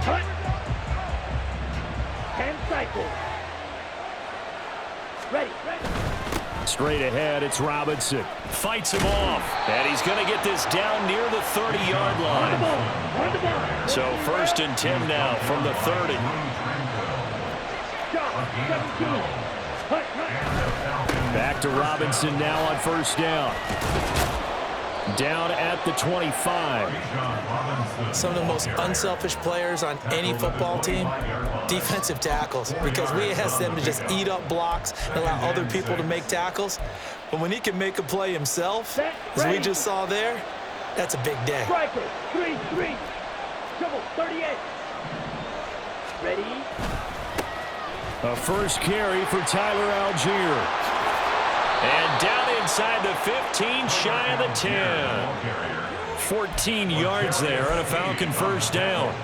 Cut. 10 cycles. Ready. Straight ahead, it's Robinson. Fights him off. And he's going to get this down near the 30-yard line. On the ball. So 1st and 10 now from the 30. Stop. 17. Cut. Back to Robinson now on 1st down. Down at the 25. Some of the most unselfish players on any football team, defensive tackles, because we ask them to just eat up blocks and allow other people to make tackles. But when he can make a play himself, as we just saw there, that's a big day. Striker. 3-3. Double 38. Ready. A first carry for Tyler Algier. And down inside the 15, shy of the 10. 14 yards there on a Falcon 1st down.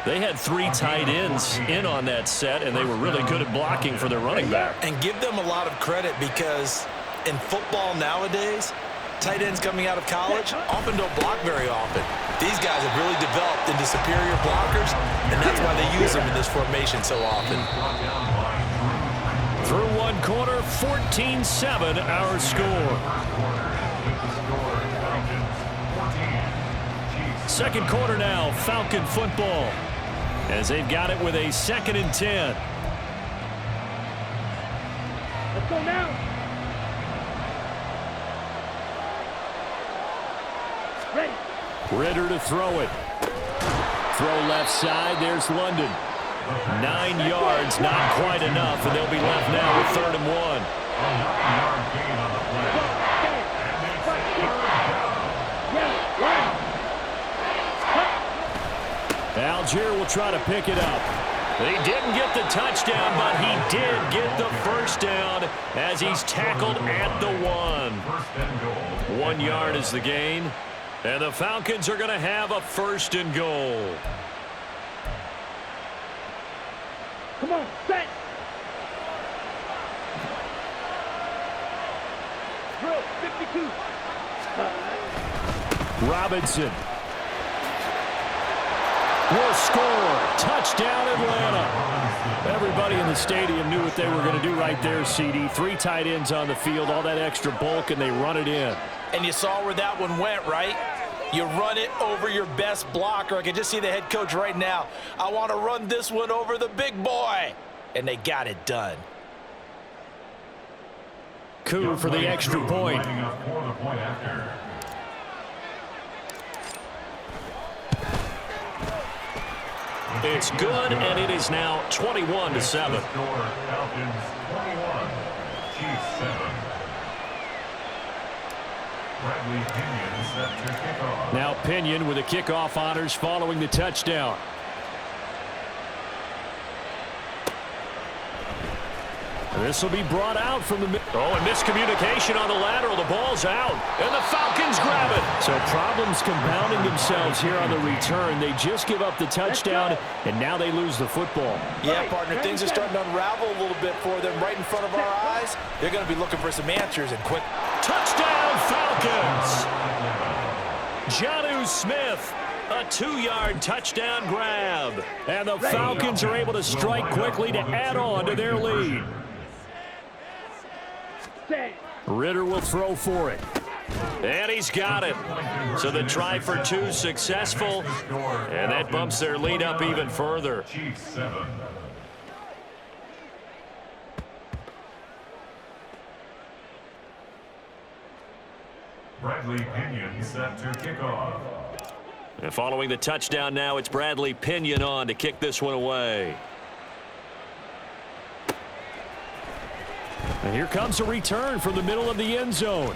They had 3 tight ends in on that set, and they were really good at blocking for their running back. And give them a lot of credit because in football nowadays, tight ends coming out of college often don't block very often. These guys have really developed into superior blockers, and that's why they use them in this formation so often. Through one quarter, 14-7 our score. Second quarter now, Falcon football, as they've got it with a 2nd and 10. Let's go now. Ready. Ritter to throw it. Throw left side, there's London. 9 yards, not quite enough, and they'll be left now with 3rd and 1. Algier will try to pick it up. He didn't get the touchdown, but he did get the 1st down as he's tackled at the 1. 1 yard is the gain, and the Falcons are going to have a 1st and goal. Come on, set. Drill, 52. Robinson will score. Touchdown, Atlanta. Everybody in the stadium knew what they were going to do right there, CD. 3 tight ends on the field, all that extra bulk, and they run it in. And you saw where that one went, right? You run it over your best blocker. I can just see the head coach right now. I want to run this one over the big boy. And they got it done. Coup for the extra point. It's good, and it is now 21-7. Now Pinion with the kickoff honors following the touchdown. This will be brought out from the and miscommunication on the lateral. The ball's out, and the Falcons grab it. So problems compounding themselves here on the return. They just give up the touchdown, and now they lose the football. Yeah, partner, things are starting to unravel a little bit for them right in front of our eyes. They're going to be looking for some answers and quick. Touchdown, Falcons! Jonnu Smith, a 2-yard touchdown grab. And the Falcons are able to strike quickly to add on to their lead. Ritter will throw for it. And he's got it. So the try for 2 successful. And that bumps their lead up even further. Bradley Pinion set to kick off. And following the touchdown now, it's Bradley Pinion on to kick this one away. And here comes a return from the middle of the end zone.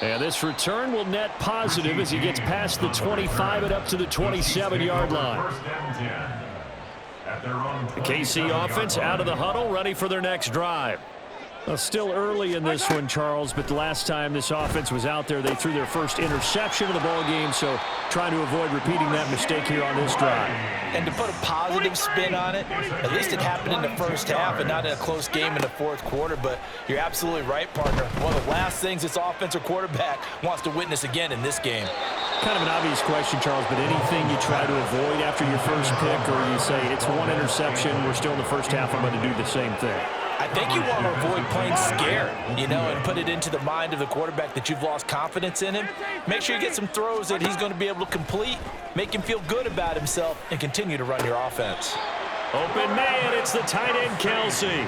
And this return will net positive as he gets past the 25 and up to the 27-yard line. The KC offense out of the huddle, ready for their next drive. Well, still early in this one, Charles, but the last time this offense was out there, they threw their first interception of the ball game, so trying to avoid repeating that mistake here on this drive. And to put a positive spin on it, at least it happened in the first half and not in a close game in the fourth quarter, but you're absolutely right, partner. One of the last things this offensive quarterback wants to witness again in this game. Kind of an obvious question, Charles, but anything you try to avoid after your first pick, or you say it's one interception, we're still in the first half, I'm going to do the same thing? I think you want to avoid playing scared, and put it into the mind of the quarterback that you've lost confidence in him. Make sure you get some throws that he's going to be able to complete, make him feel good about himself, and continue to run your offense. Open man, it's the tight end, Kelsey.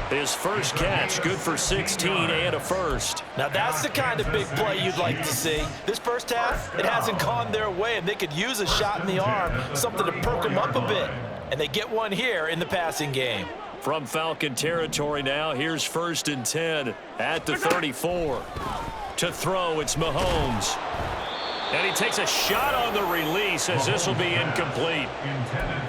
His first catch, good for 16 and a first. Now that's the kind of big play you'd like to see. This first half, it hasn't gone their way, and they could use a shot in the arm, something to perk them up a bit. And they get one here in the passing game. From Falcon territory now, here's 1st and 10 at the 34. To throw, it's Mahomes. And he takes a shot on the release as this will be incomplete.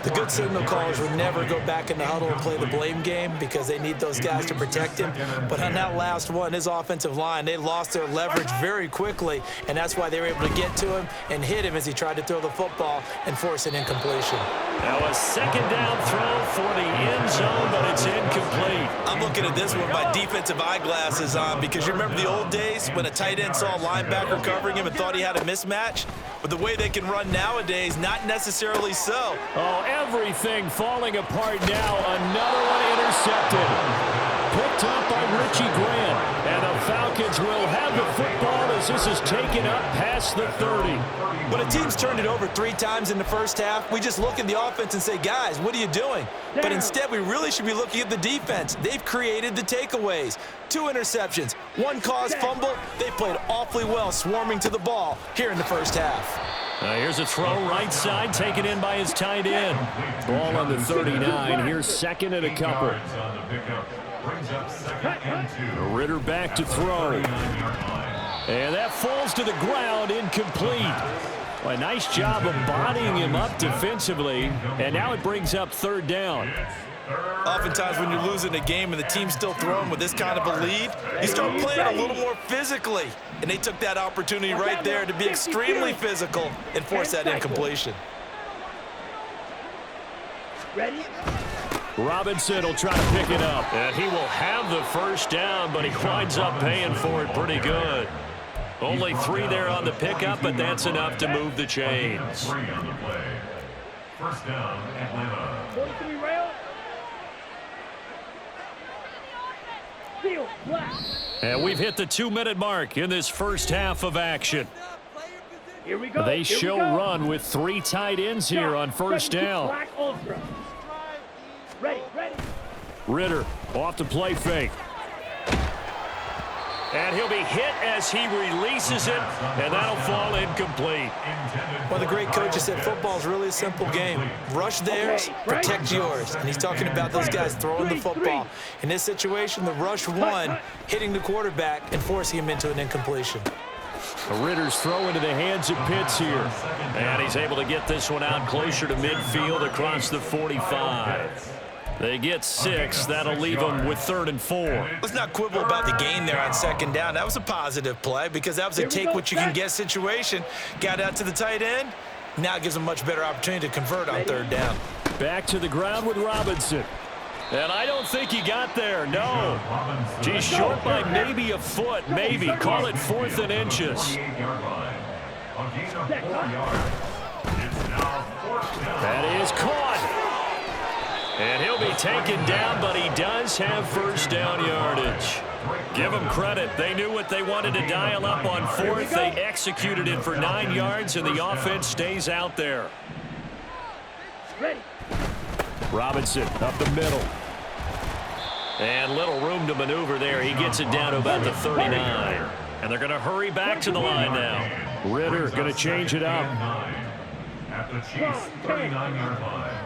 The good signal callers would never go back in the huddle and play the blame game because they need those guys to protect him. But on that last one, his offensive line, they lost their leverage very quickly, and that's why they were able to get to him and hit him as he tried to throw the football and force an incompletion. Now a 2nd down throw for the end zone, but it's incomplete. I'm looking at this one with my defensive eyeglasses on because you remember the old days when a tight end saw a linebacker covering him and thought he had a mismatch? But the way they can run nowadays, not necessarily so. Oh, everything falling apart now. Another one intercepted. Picked up by Richie Grant. And the Falcons will have the football as this is taken up past the 30. When a team's turned it over 3 times in the first half, we just look at the offense and say, guys, what are you doing? But instead, we really should be looking at the defense. They've created the takeaways. 2 interceptions, 1 caused fumble. They played awfully well swarming to the ball here in the first half. Here's a throw right side, taken in by his tight end. Ball on the 39. Here's 2nd and a couple. Ritter back to throw. And that falls to the ground, incomplete. Well, a nice job of bodying him up defensively. And now it brings up 3rd down. Oftentimes when you're losing a game and the team's still throwing with this kind of a lead, you start playing a little more physically. And they took that opportunity right there to be extremely physical and force that incompletion. Ready? Robinson will try to pick it up. And he will have the first down, but he winds up paying for it pretty good. Only 3 there on the pickup, but that's enough to move the chains. 3 on the play. First down, Atlanta. 43 rail. Field, black. And we've hit the 2-minute mark in this first half of action. Here we go. They show run with 3 tight ends here on first down. Black ultra. Ready. Ritter off the play fake. And he'll be hit as he releases it, and that'll fall incomplete. One of the great coaches said football's really a simple game. Rush theirs, protect yours. And he's talking about those guys throwing the football. In this situation, the rush won, hitting the quarterback and forcing him into an incompletion. Ritter's throw into the hands of Pitts here. And he's able to get this one out closer to midfield across the 45. They get 6. That'll leave them with 3rd and 4. Let's not quibble about the gain there on 2nd down. That was a positive play because that was a take-what-you-can-get situation. Got out to the tight end. Now it gives them a much better opportunity to convert on 3rd down. Back to the ground with Robinson. And I don't think he got there, no. He's short by maybe a foot, maybe. Call it 4th and inches. That is caught. And he'll be taken down, but he does have first down yardage. Give them credit. They knew what they wanted to dial up on 4th. They executed it for 9 yards, and the offense stays out there. Ready. Robinson up the middle. And little room to maneuver there. He gets it down to about the 39. And they're going to hurry back to the line now. Ritter going to change it up. At the Chiefs' 39-yard line.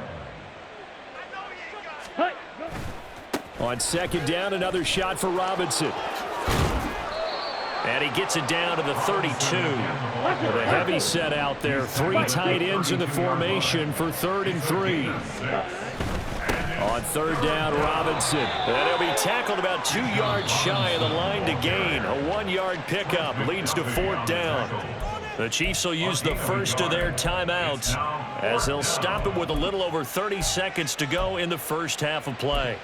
On 2nd down, another shot for Robinson. And he gets it down to the 32. With a heavy set out there. 3 tight ends in the formation for 3rd and 3. On 3rd down, Robinson. And he'll be tackled about 2 yards shy of the line to gain. A 1-yard pickup leads to 4th down. The Chiefs will use the first of their timeouts as they'll stop it with a little over 30 seconds to go in the first half of play.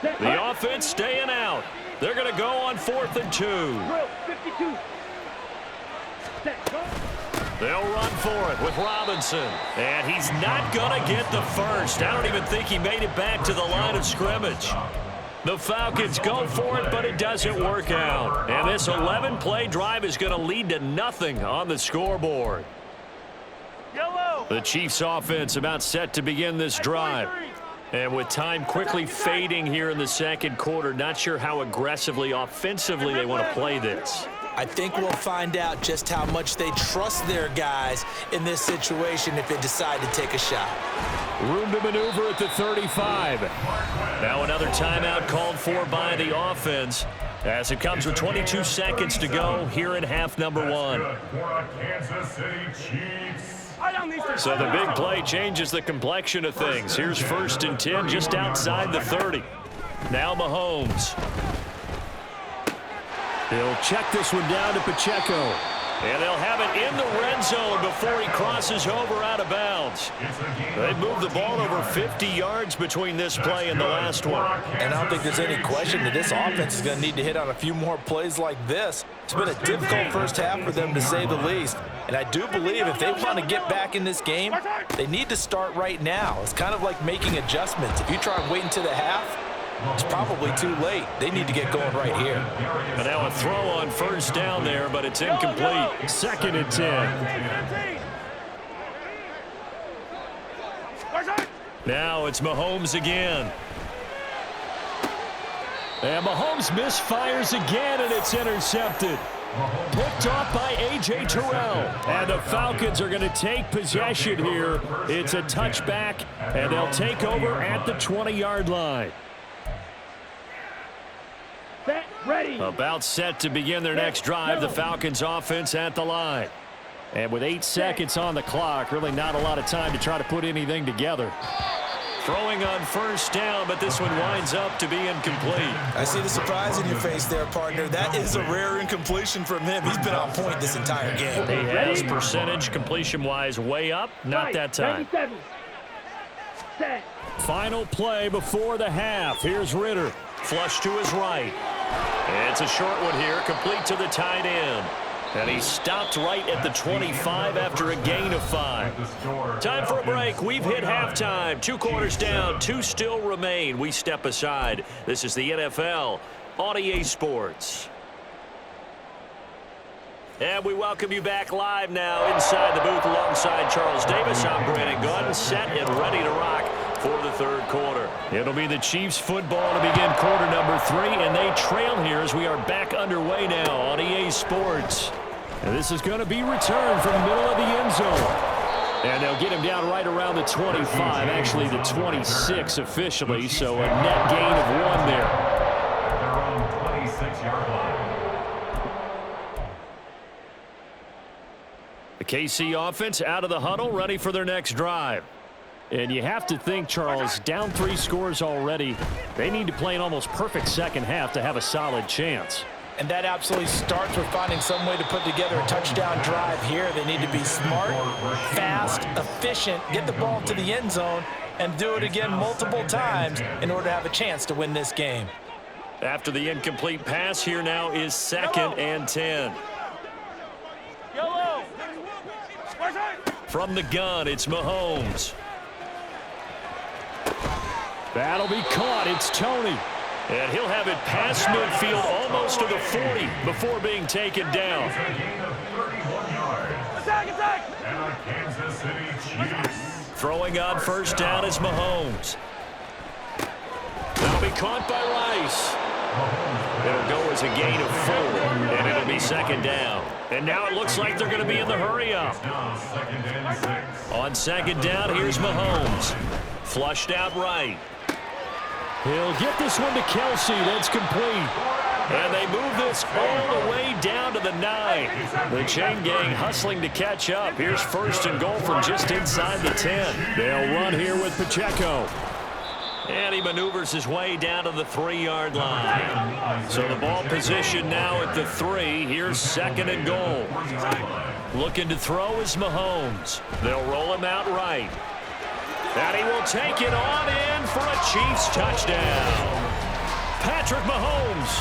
The offense staying out. They're going to go on 4th and 2. Drill 52. Set, go. They'll run for it with Robinson. And he's not going to get the first. I don't even think he made it back to the line of scrimmage. The Falcons go for it, but it doesn't work out. And this 11-play drive is going to lead to nothing on the scoreboard. Yellow. The Chiefs offense about set to begin this drive. And with time quickly fading here in the second quarter, not sure how aggressively, offensively they want to play this. I think we'll find out just how much they trust their guys in this situation if they decide to take a shot. Room to maneuver at the 35. Now another timeout called for by the offense as it comes with 22 seconds to go here in half number 1. So the big play changes the complexion of things. Here's 1st and 10 just outside the 30. Now Mahomes. He'll check this one down to Pacheco. And they'll have it in the red zone before he crosses over out of bounds. They've moved the ball over 50 yards between this play and the last one. And I don't think there's any question that this offense is going to need to hit on a few more plays like this. It's been a difficult first half for them, to say the least. And I do believe if they want to get back in this game, they need to start right now. It's kind of like making adjustments. If you try and wait until the half, it's probably too late. They need to get going right here. And now a throw on 1st down there, but it's incomplete. 2nd and 10. Now it's Mahomes again. And Mahomes misfires again, and it's intercepted. Picked off by A.J. Terrell. And the Falcons are going to take possession here. It's a touchback, and they'll take over at the 20-yard line. Set, ready. About set to begin their next drive, the Falcons offense at the line. And with 8 seconds on the clock, really not a lot of time to try to put anything together. Throwing on 1st down, but this one winds up to be incomplete. I see the surprise in your face there, partner. That is a rare incompletion from him. He's been on point this entire game. He has percentage completion-wise way up, not that time. 97. Set. Final play before the half. Here's Ritter. Flush to his right. It's a short one here, complete to the tight end. And he stopped right at the 25 after a gain of 5. Time for a break. We've hit halftime. 2 quarters down, 2 still remain. We step aside. This is the NFL on EA Sports. And we welcome you back live now inside the booth alongside Charles Davis. I'm Brandon Gunn, set and ready to rock for the 3rd quarter. It'll be the Chiefs football to begin quarter number 3, and they trail here as we are back underway now on EA Sports. And this is going to be returned from the middle of the end zone. And they'll get him down right around the 25, actually the 26 officially, so a net gain of 1 there. Their own 26-yard line. The KC offense out of the huddle, ready for their next drive. And you have to think, Charles, down 3 scores already. They need to play an almost perfect second half to have a solid chance. And that absolutely starts with finding some way to put together a touchdown drive here. They need to be smart, fast, efficient, get the ball to the end zone, and do it again multiple times in order to have a chance to win this game. After the incomplete pass, here now is 2nd and 10. Yellow. From the gun, it's Mahomes. That'll be caught. It's Tony. And he'll have it past midfield almost to the 40 before being taken down. Attack, attack. And the Kansas City Chiefs. Throwing on 1st down is Mahomes. That'll be caught by Rice. It'll go as a gain of 4, and it'll be 2nd down. And now it looks like they're going to be in the hurry-up. On 2nd down, here's Mahomes. Flushed out right. He'll get this one to Kelsey. That's complete. And they move this all the way down to the 9. The chain gang hustling to catch up. Here's 1st and goal from just inside the 10. They'll run here with Pacheco. And he maneuvers his way down to the 3-yard line. So the ball position now at the 3. Here's 2nd and goal. Looking to throw is Mahomes. They'll roll him out right. And he will take it on in for a Chiefs touchdown. Patrick Mahomes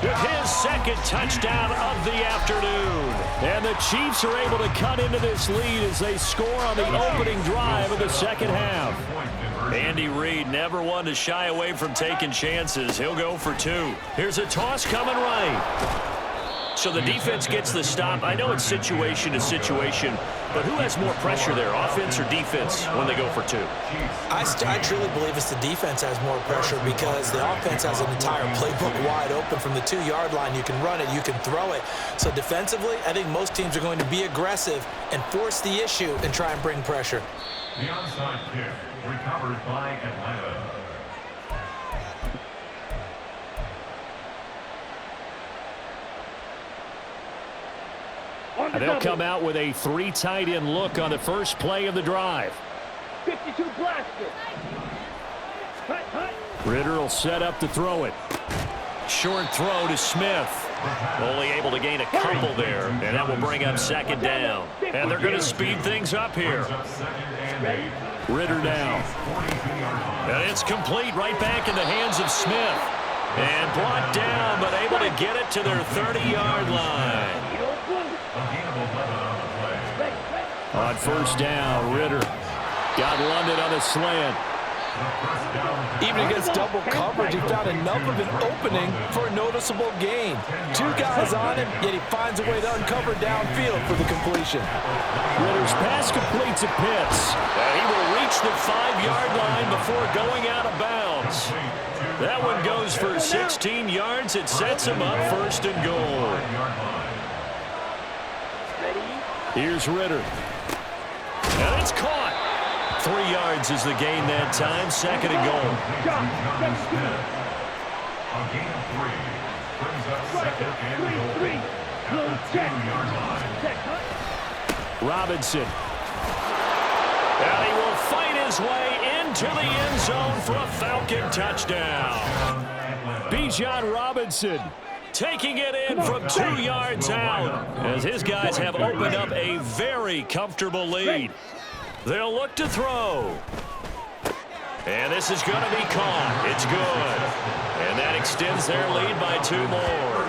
with his second touchdown of the afternoon. And the Chiefs are able to cut into this lead as they score on the opening drive of the second half. Andy Reid never one to shy away from taking chances. He'll go for two. Here's a toss coming right. So the defense gets the stop. I know it's situation to situation, but who has more pressure there, offense or defense, when they go for two? I truly believe it's the defense has more pressure because the offense has an entire playbook wide open from the 2-yard line. You can run it, you can throw it. So defensively, I think most teams are going to be aggressive and force the issue and try and bring pressure. The onside kick recovered by Atlanta. They'll come out with a 3 tight end look on the first play of the drive. 52 blaster. Ritter will set up to throw it. Short throw to Smith. Only able to gain a couple there, and that will bring up second down. And they're going to speed things up here. Ritter down. And it's complete right back in the hands of Smith. And brought down, but able to get it to their 30-yard line. On first down, Ritter got London on a slant. Even against double coverage, he found enough of an opening for a noticeable gain. 2 guys on him, yet he finds a way to uncover downfield for the completion. Ritter's pass completes a Pitts. And he will reach the 5-yard line before going out of bounds. That one goes for 16 yards. It sets him up first and goal. Here's Ritter. And it's caught. 3 yards is the gain that time. Second and goal. A gain of 3 brings up second and goal at the 2-yard line. Robinson. And he will fight his way into the end zone for a Falcon touchdown. Bijan Robinson taking it in from 2 yards out as his guys have opened up a very comfortable lead. They'll look to throw. And this is going to be caught. It's good. And that extends their lead by 2 more.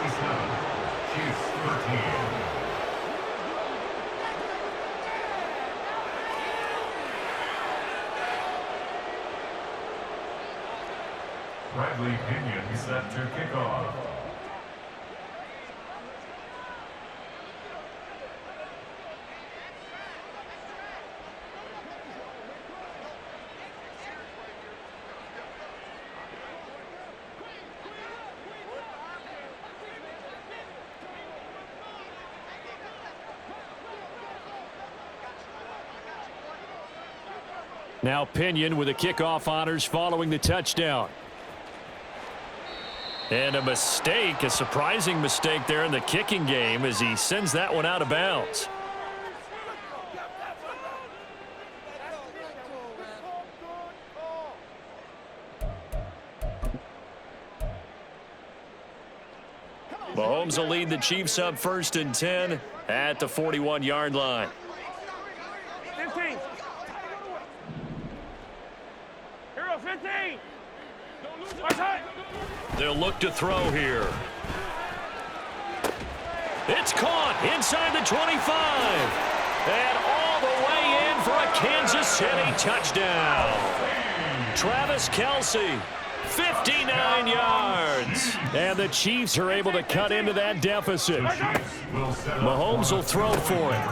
Bradley Pinion set to kick off. Now Pinion with the kickoff honors following the touchdown. And a mistake, a surprising mistake there in the kicking game as he sends that one out of bounds. Mahomes will lead the Chiefs up 1st and 10 at the 41-yard line. 15. Hero 15. They'll look to throw here. It's caught inside the 25. And all the way in for a Kansas City touchdown. Travis Kelce, 59 yards. And the Chiefs are able to cut into that deficit. Mahomes will throw for it.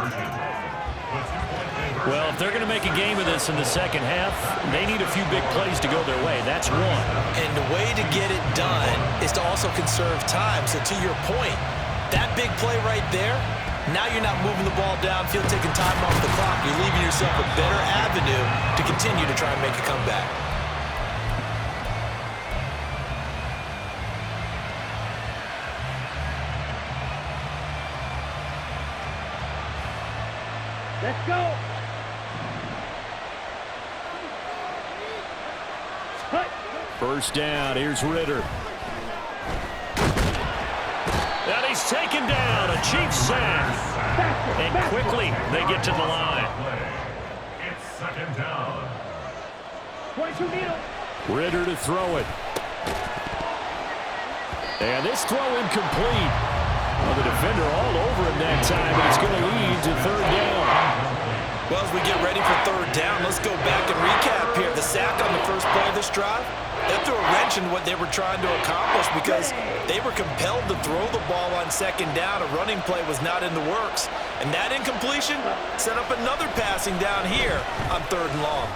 Well, if they're going to make a game of this in the second half, they need a few big plays to go their way. That's one. And the way to get it done is to also conserve time. So to your point, that big play right there, now you're not moving the ball downfield, taking time off the clock. You're leaving yourself a better avenue to continue to try and make a comeback. Let's go. First down, here's Ritter. And he's taken down, a Chiefs sack. And quickly, they get to the line. It's second down. 22 needle. Ritter to throw it. And this throw incomplete. Well, the defender all over him that time, but it's going to lead to third down. Well, as we get ready for third down, let's go back and recap here. The sack on the first play of this drive, that threw a wrench in what they were trying to accomplish because they were compelled to throw the ball on second down. A running play was not in the works. And that incompletion set up another passing down here on third and long.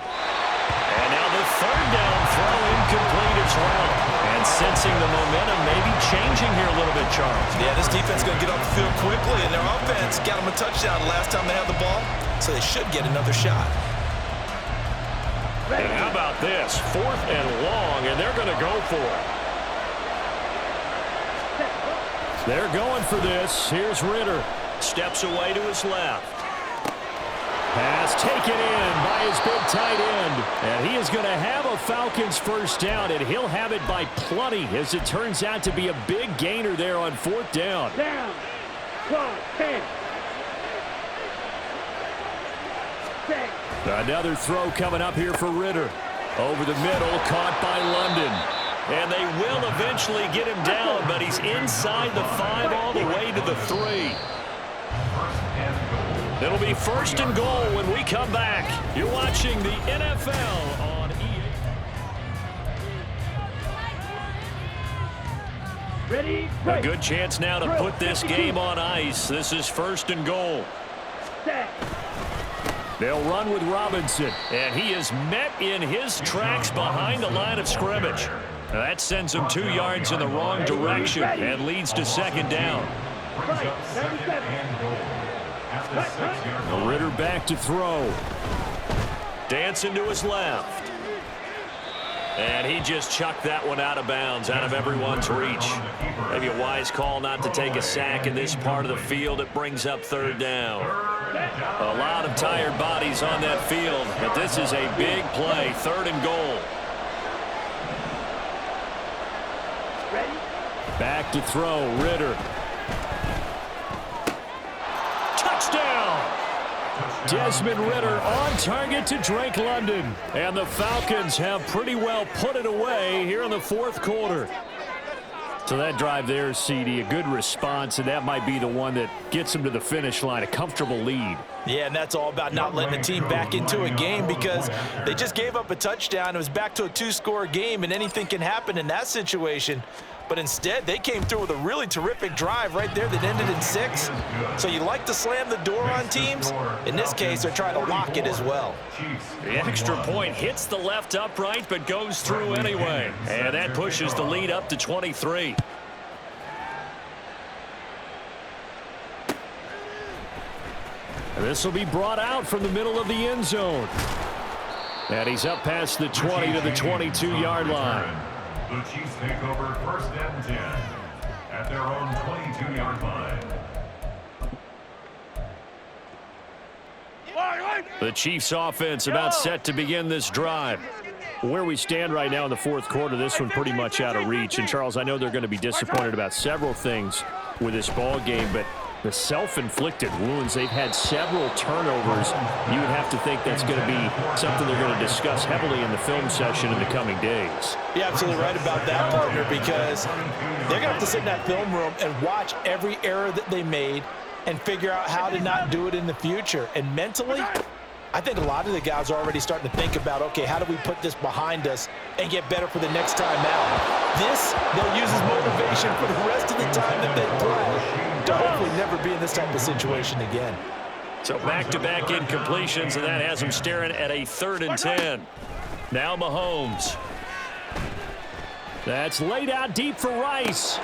And now the third down throw incomplete as well. And sensing the momentum maybe changing here a little bit, Charles. Yeah, this defense is going to get off the field quickly, and their offense got them a touchdown the last time they had the ball, so they should get another shot. And how about this? 4th and long, and they're going to go for it. They're going for this. Here's Ritter. Steps away to his left. Pass taken in by his big tight end. And he is going to have a Falcons first down, and he'll have it by plenty as it turns out to be a big gainer there on 4th down. Down. 10. Another throw coming up here for Ritter. Over the middle, caught by London. And they will eventually get him down, but he's inside the 5 all the way to the 3. It'll be 1st and goal when we come back. You're watching the NFL on EA. Ready? A good chance now to put this game on ice. This is 1st and goal. Set. They'll run with Robinson, and he is met in his tracks behind the line of scrimmage. Now that sends him 2 yards in the wrong direction and leads to 2nd down. Ritter back to throw. Dancing to his left. And he just chucked that one out of bounds, out of everyone's reach. Maybe a wise call not to take a sack in this part of the field. It brings up 3rd down. A lot of tired bodies on that field, but this is a big play. 3rd and goal. Back to throw, Ritter. Touchdown! Desmond Ritter on target to Drake London. And the Falcons have pretty well put it away here in the 4th quarter. So that drive there, CD, a good response, and that might be the one that gets them to the finish line, a comfortable lead. Yeah, and that's all about not letting the team back into a game because they just gave up a touchdown. It was back to a 2-score game, and anything can happen in that situation. But instead, they came through with a really terrific drive right there that ended in 6. So you like to slam the door on teams. In this case, they're trying to lock it as well. The extra point hits the left upright but goes through anyway. And that pushes the lead up to 23. This will be brought out from the middle of the end zone. And he's up past the 20 to the 22-yard line. The Chiefs take over 1st and 10 at their own 22-yard line. The Chiefs offense about set to begin this drive. Where we stand right now in the 4th quarter, this one pretty much out of reach. And Charles, I know they're going to be disappointed about several things with this ball game, but the self-inflicted wounds, they've had several turnovers. You would have to think that's going to be something they're going to discuss heavily in the film session in the coming days. You're absolutely right about that, partner, because they're going to have to sit in that film room and watch every error that they made and figure out how to not do it in the future. And mentally, I think a lot of the guys are already starting to think about, okay, how do we put this behind us and get better for the next time out? This, they'll use as motivation for the rest of the time that they play to hopefully never be in this type of situation again. So back-to-back incompletions, and that has them staring at a 3rd and 10. Now Mahomes. That's laid out deep for Rice.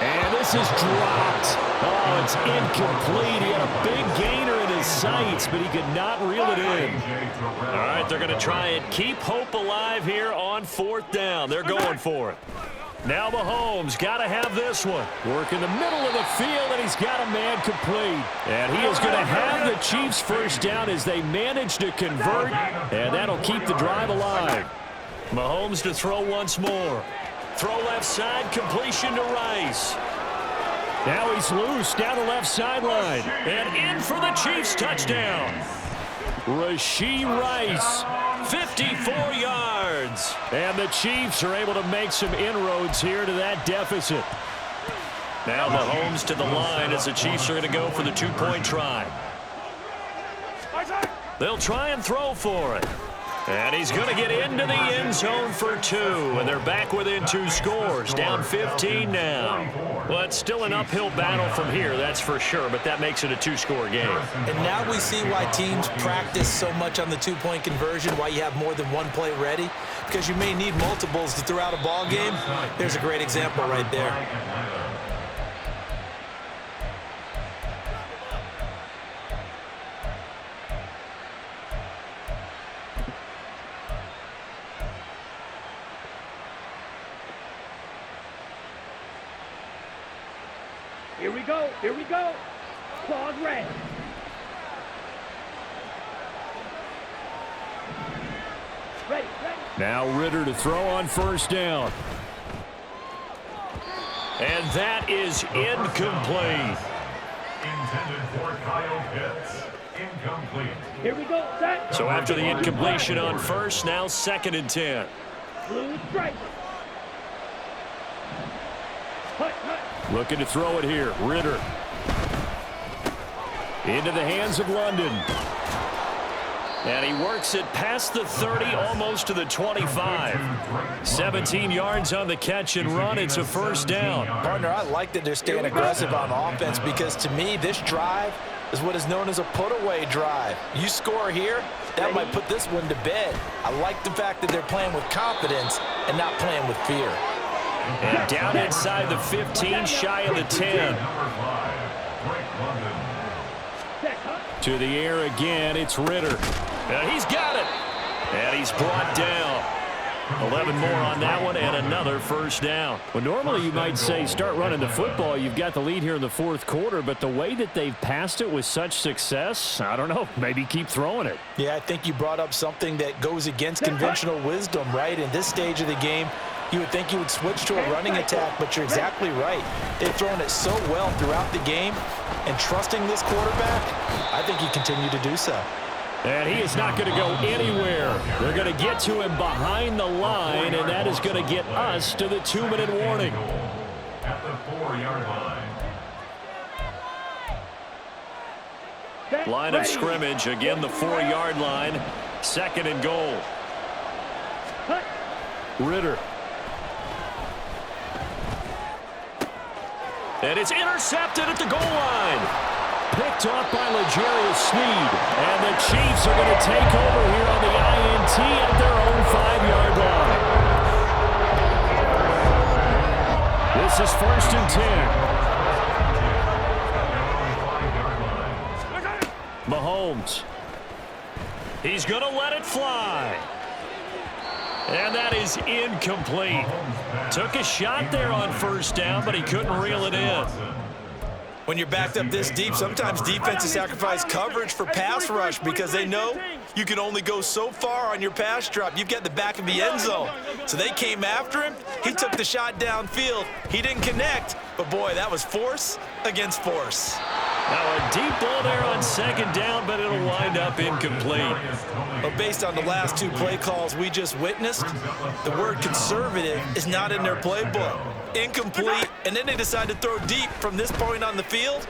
And this is dropped. Oh, it's incomplete. He had a big gainer in his sights, but he could not reel it in. All right, they're going to try and keep hope alive here on 4th down. They're going for it. Now Mahomes got to have this one. Work in the middle of the field, and he's got a man complete. And he is going to have the Chiefs first down as they manage to convert, and that'll keep the drive alive. Mahomes to throw once more. Throw left side, completion to Rice. Now he's loose down the left sideline. And in for the Chiefs touchdown. Rashee Rice, 54 yards. yards. And the Chiefs are able to make some inroads here to that deficit. Now Mahomes to the line as the Chiefs are going to go for the two-point try. They'll try and throw for it. And he's going to get into the end zone for 2. And they're back within 2 scores. Down 15 now. Well, it's still an uphill battle from here, that's for sure. But that makes it a 2-score game. And now we see why teams practice so much on the two-point conversion, why you have more than one play ready. Because you may need multiples to throw out a ball game. There's a great example right there. Here we go. Here we go. Claws red. Ready, ready. Now Ritter to throw on first down. And that is incomplete. Intended for Kyle Pitts. Incomplete. Here we go. Set. So after the incompletion on first, now 2nd and 10. Blue strike. Hut, hut. Looking to throw it here. Ritter. Into the hands of London. And he works it past the 30, almost to the 25. 17 yards on the catch and run. It's a first down. Partner, I like that they're staying aggressive on offense because to me, this drive is what is known as a put-away drive. You score here, that might put this one to bed. I like the fact that they're playing with confidence and not playing with fear. And down inside the 15, shy of the 10. To the air again, it's Ritter. And he's got it. And he's brought down. 11 more on that one and another first down. Well, normally you might say start running the football. You've got the lead here in the 4th quarter, but the way that they've passed it with such success, I don't know, maybe keep throwing it. Yeah, I think you brought up something that goes against conventional wisdom, right? In this stage of the game, you would think you would switch to a running attack, but you're exactly right. They've thrown it so well throughout the game, and trusting this quarterback, I think you continue to do so. And he is not going to go anywhere. They're going to get to him behind the line, and that is going to get us to the 2-minute warning. At the 4-yard line. Line of scrimmage, again the 4-yard line. 2nd and goal. Ritter. And it's intercepted at the goal line. Picked off by L'Jarius Sneed. And the Chiefs are going to take over here on the INT at their own 5-yard line. This is 1st and 10. Mahomes. He's going to let it fly. And that is incomplete. Took a shot there on first down, but he couldn't reel it in. When you're backed up this deep, sometimes defenses sacrifice coverage for pass rush because they know you can only go so far on your pass drop. You've got the back of the end zone. So they came after him. He took the shot downfield. He didn't connect, but boy, that was force against force. Now a deep ball there on 2nd down, but it'll wind up incomplete. But based on the last 2 play calls we just witnessed, the word conservative is not in their playbook. Incomplete, and then they decide to throw deep from this point on the field.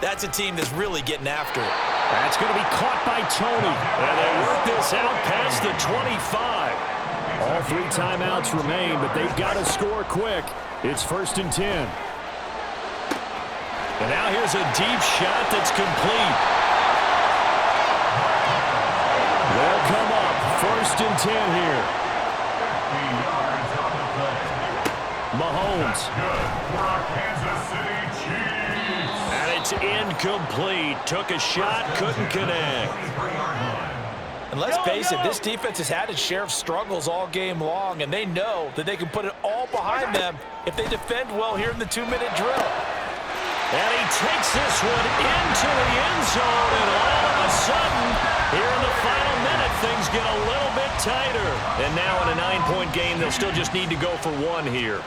That's a team that's really getting after it. That's going to be caught by Tony. And they work this out past the 25. All 3 timeouts remain, but they've got to score quick. It's 1st and 10. And now here's a deep shot that's complete. They'll come up 1st and 10 here. Mahomes. And it's incomplete. Took a shot, couldn't connect. And let's face it, this defense has had its share of struggles all game long, and they know that they can put it all behind them if they defend well here in the 2-minute drill. And he takes this one into the end zone, and all of a sudden, here in the final minute, things get a little bit tighter. And now in a 9-point game, they'll still just need to go for 1 here.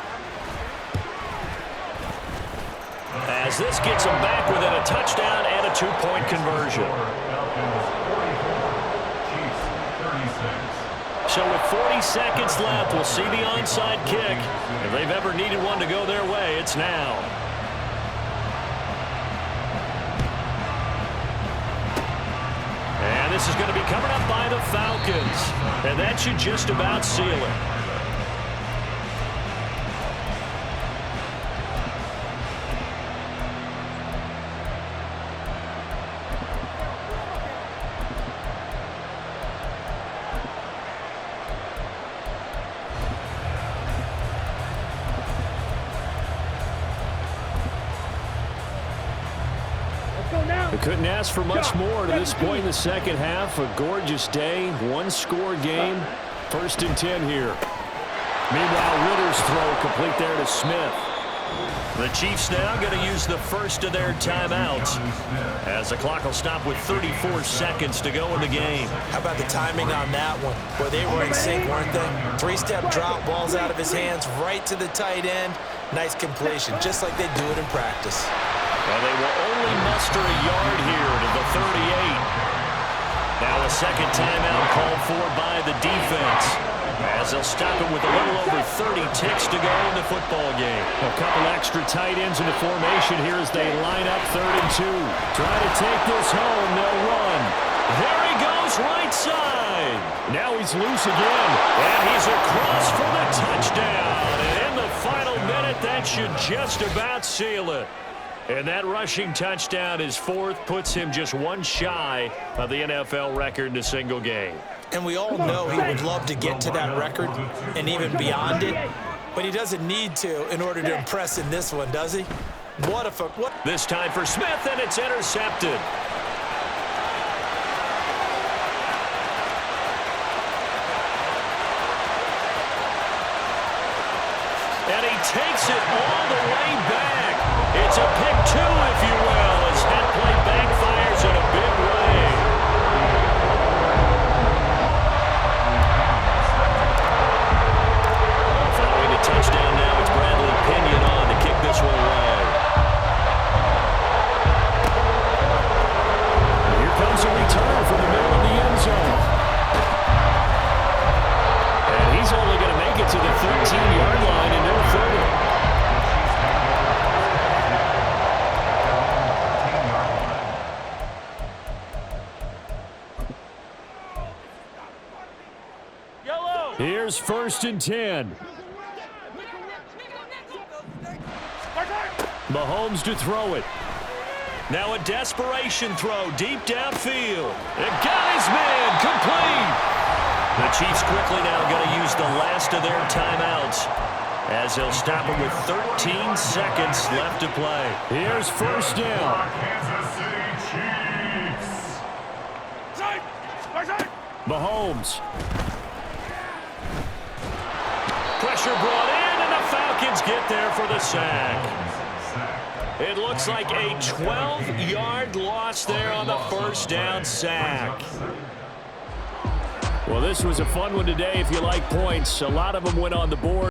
As this gets them back within a touchdown and a 2-point conversion. So with 40 seconds left, we'll see the onside kick. If they've ever needed one to go their way, it's now. And this is going to be covered up by the Falcons. And that should just about seal it. We couldn't ask for much more to this point in the second half. A gorgeous day, one-score game. 1st and 10 here. Meanwhile, Ritter's throw complete there to Smith. The Chiefs now going to use the first of their timeouts as the clock will stop with 34 seconds to go in the game. How about the timing on that one? Boy, they were in sync, weren't they? 3-step drop, balls out of his hands, right to the tight end. Nice completion, just like they do it in practice. Well, they will only muster a yard here to the 38. Now a second timeout called for by the defense as they'll stop it with a little over 30 ticks to go in the football game. A couple extra tight ends in the formation here as they line up 3rd and 2. Try to take this home. They'll run. There he goes, right side. Now he's loose again, and he's across for the touchdown. And in the final minute, that should just about seal it. And that rushing touchdown, his 4th, puts him just one shy of the NFL record in a single game. And we all know he would love to get to that record and even beyond it, but he doesn't need to in order to impress in this one, does he? What? This time for Smith, and it's intercepted. And he takes it all the way back. It's a pick 2, if you will, as that play backfires in a big way. Following the touchdown now, it's Bradley Pinion on to kick this one away. And here comes a return from the middle of the end zone. And he's only going to make it to the 13-yard line and no further. Here's 1st and 10. Mahomes to throw it. Now a desperation throw deep downfield. It got his man complete. The Chiefs quickly now going to use the last of their timeouts as they'll stop it with 13 seconds left to play. Here's 1st down. Mahomes. Pressure brought in, and the Falcons get there for the sack. It looks like a 12-yard loss there on the 1st down sack. Well, this was a fun one today if you like points. A lot of them went on the board.